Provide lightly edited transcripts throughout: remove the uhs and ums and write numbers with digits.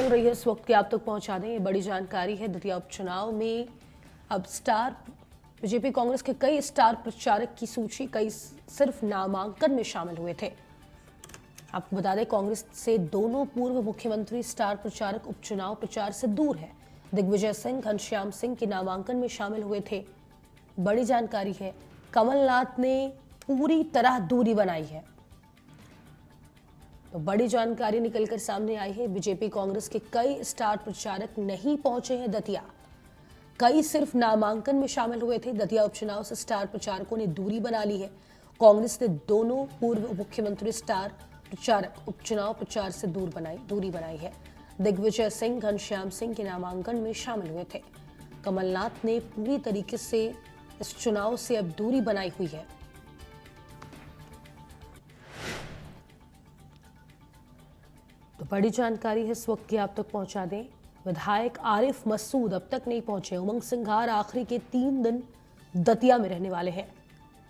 चल रही है इस वक्त की आप तक पहुंचा दें। ये बड़ी जानकारी है। दतिया उपचुनाव में अब बीजेपी कांग्रेस के कई स्टार प्रचारक की सूची कई सिर्फ नामांकन में शामिल हुए थे। आपको बता दें, कांग्रेस से दोनों पूर्व मुख्यमंत्री स्टार प्रचारक उपचुनाव प्रचार से दूर है। दिग्विजय सिंह, घनश्याम सिंह के नामांकन में शामिल हुए थे। बड़ी जानकारी है, कमलनाथ ने पूरी तरह दूरी बनाई है। तो बड़ी जानकारी निकलकर सामने आई है। बीजेपी कांग्रेस के कई स्टार प्रचारक नहीं पहुंचे हैं दतिया। कई सिर्फ नामांकन में शामिल हुए थे। दतिया उपचुनाव से स्टार प्रचारकों ने दूरी बना ली है। कांग्रेस ने दोनों पूर्व मुख्यमंत्री स्टार प्रचारक उपचुनाव प्रचार से दूरी बनाई है। दिग्विजय सिंह, घनश्याम सिंह के नामांकन में शामिल हुए थे। कमलनाथ ने पूरी तरीके से इस चुनाव से अब दूरी बनाई हुई है। तो बड़ी जानकारी है इस वक्त की आप तक पहुंचा दें। विधायक आरिफ मसूद अब तक नहीं पहुंचे। उमंग सिंघार आखिरी के 3 दिन दतिया में रहने वाले हैं।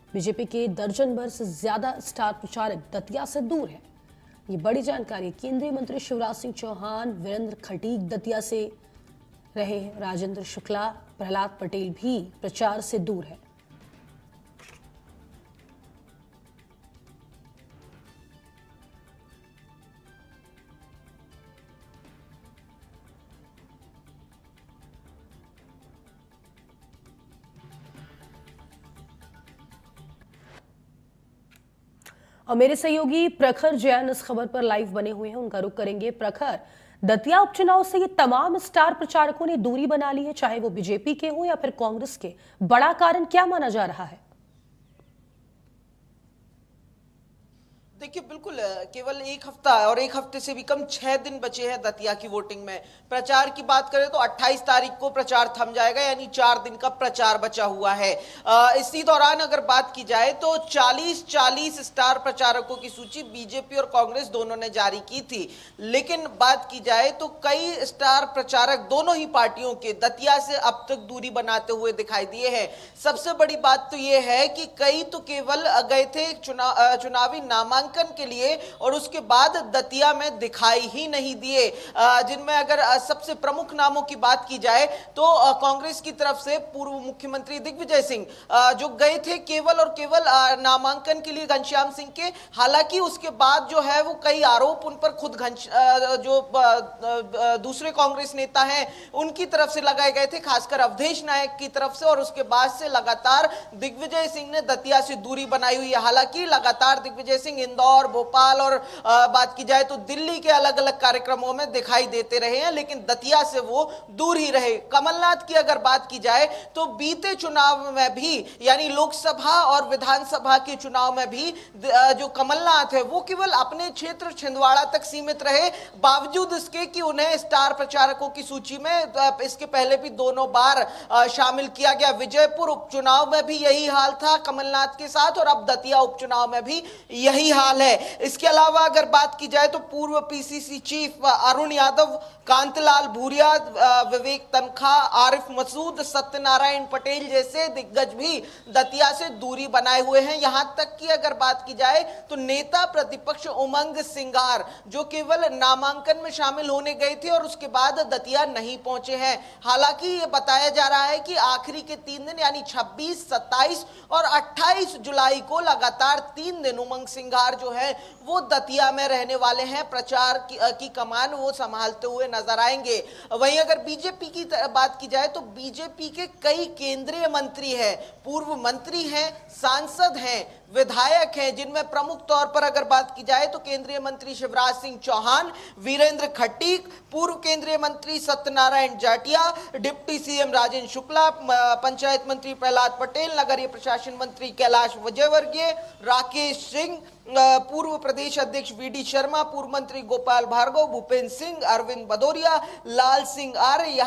बीजेपी के दर्जन भर से ज्यादा स्टार प्रचारक दतिया से दूर हैं। ये बड़ी जानकारी। केंद्रीय मंत्री शिवराज सिंह चौहान, वीरेंद्र खटीक दतिया से रहे हैं। राजेंद्र शुक्ला, प्रहलाद पटेल भी प्रचार से दूर है। और मेरे सहयोगी प्रखर जैन इस खबर पर लाइव बने हुए हैं, उनका रुख करेंगे। प्रखर, दतिया उपचुनाव से ये तमाम स्टार प्रचारकों ने दूरी बना ली है, चाहे वो बीजेपी के हो या फिर कांग्रेस के। बड़ा कारण क्या माना जा रहा है? देखिए, बिल्कुल केवल एक हफ्ता और एक हफ्ते से भी कम 6 दिन बचे हैं दतिया की वोटिंग में। प्रचार की बात करें तो 28 तारीख को प्रचार थम जाएगा, यानी 4 दिन का प्रचार बचा हुआ है। इसी दौरान अगर बात की जाए तो 40 स्टार प्रचारकों की सूची बीजेपी और कांग्रेस दोनों ने जारी की थी। लेकिन बात की जाए तो कई स्टार प्रचारक दोनों ही पार्टियों के दतिया से अब तक दूरी बनाते हुए दिखाई दिए हैं। सबसे बड़ी बात तो यह है कि कई तो केवल गए थे चुनावी नामांकन के लिए और उसके बाद दतिया में दिखाई ही नहीं दिए। जिनमें अगर सबसे प्रमुख नामों की बात की जाए तो कांग्रेस की तरफ से पूर्व मुख्यमंत्री दिग्विजय सिंह जो गए थे केवल और केवल नामांकन के लिए घनश्याम सिंह के। हालांकि उसके बाद जो है वो कई आरोप उन पर खुद जो दूसरे कांग्रेस नेता हैं उनकी तरफ से लगाए गए थे, खासकर अवधेश नायक की तरफ से। और उसके बाद से लगातार दिग्विजय सिंह ने दतिया से दूरी बनाई हुई है। हालांकि लगातार दिग्विजय सिंह इंदौर, भोपाल और बात की जाए तो दिल्ली के अलग अलग कार्यक्रमों में दिखाई देते रहे हैं, लेकिन दतिया से वो दूर ही रहे। कमलनाथ की अगर बात की जाए तो बीते चुनाव में भी, यानी लोकसभा और विधानसभा के चुनाव में भी जो कमलनाथ है वो केवल अपने क्षेत्र छिंदवाड़ा तक सीमित रहे, बावजूद इसके कि उन्हें स्टार प्रचारकों की सूची में इसके पहले भी दोनों बार शामिल किया गया। विजयपुर उपचुनाव में भी यही हाल था कमलनाथ के साथ, और अब दतिया उपचुनाव में भी यही हाल है। इसके अलावा अगर बात की जाए तो पूर्व पीसीसी चीफ अरुण यादव, कांतिलाल भूरिया, विवेक तनखा, आरिफ मसूद, सत्यनारायण पटेल जैसे दिग्गज भी दतिया से दूरी बनाए हुए हैं। यहां तक कि अगर बात की जाए तो नेता प्रतिपक्ष उमंग सिंघार जो केवल नामांकन में शामिल होने गए थे और उसके बाद दतिया नहीं पहुंचे हैं। हालांकि यह बताया जा रहा है कि आखिरी के 3 दिन यानी 26, 27 और 28 जुलाई को लगातार 3 दिन उमंग सिंघार जो है वो दतिया में रहने वाले हैं। प्रचार की कमान वो संभालते हुए नजर आएंगे। वहीं अगर बीजेपी की बात की जाए तो बीजेपी के कई केंद्रीय मंत्री हैं, पूर्व मंत्री हैं, सांसद हैं, विधायक हैं, जिनमें प्रमुख तौर पर अगर बात की जाए तो केंद्रीय मंत्री शिवराज सिंह चौहान, वीरेंद्र खटीक, पूर्व केंद्रीय मंत्री सत्यनारायण जाटिया, डिप्टी सीएम राजेंद्र शुक्ला, पंचायत मंत्री प्रहलाद पटेल, नगरीय प्रशासन मंत्री कैलाश विजयवर्गीय, राकेश सिंह, पूर्व प्रदेश अध्यक्ष वीडी शर्मा, पूर्व मंत्री गोपाल भार्गव, भूपेंद्र सिंह, अरविंद भदौरिया, लाल सिंह आर्य, यहाँ